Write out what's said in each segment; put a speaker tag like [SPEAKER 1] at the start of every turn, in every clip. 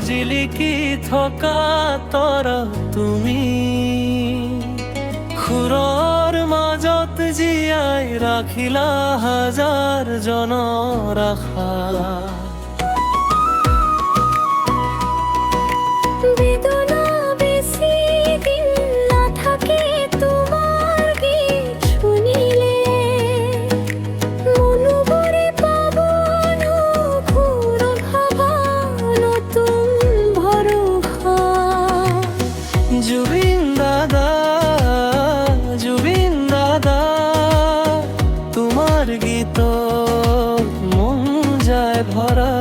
[SPEAKER 1] জিলিকি থকা তৰা তুমি সুৰৰ মাজত জীয়াই ৰাখিলা হাজাৰ জনৰ আশা।
[SPEAKER 2] বেদনা বেছি দিন নাথাকে তোমাৰ গীত শুনিলে, মনোবৰে পাব নঘূৰ ভাবা নতুন ভৰসা।
[SPEAKER 1] জুবিন দাদা, জুবিন দাদা, তোমাৰ গীত মন যায় ভৰা।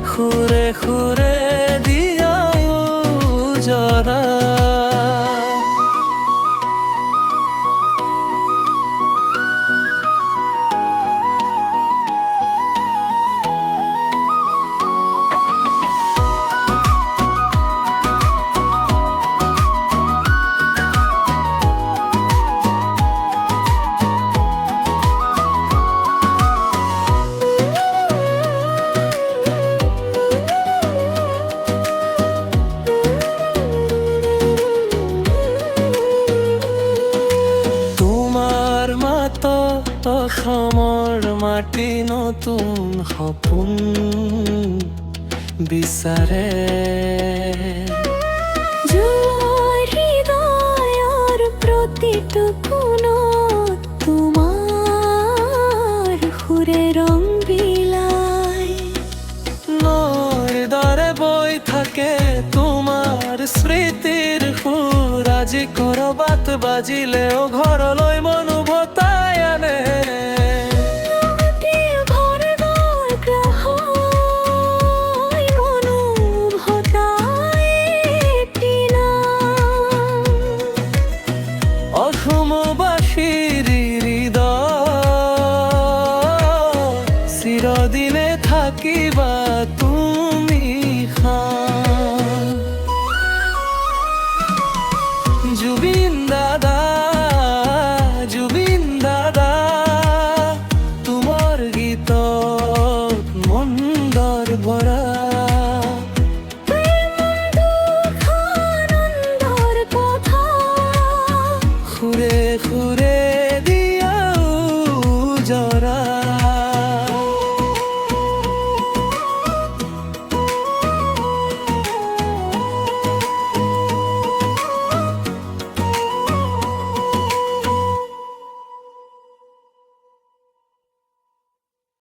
[SPEAKER 1] সুরে সুরে দিয়ায় জরা। অসমৰ মাটি নতুন সপোন বিচাৰে।
[SPEAKER 2] হৃদয়ৰ প্ৰতিটো কোণত তোমাৰ সুৰে ৰং বিলাই।
[SPEAKER 1] নৈৰ দৰে বৈ থাকে তোমাৰ স্মৃতিৰ সুৰ, আজি কৰবাত বাজিলেও ঘৰলৈ মন উভতাই আনে। অসমবাসীৰ হৃদয় চিৰদিনে থাকিবা তুমি খান। জুবিন দাদা, জুবিন দাদা, তোমাৰ গীতত মন্দৰ ভৰা।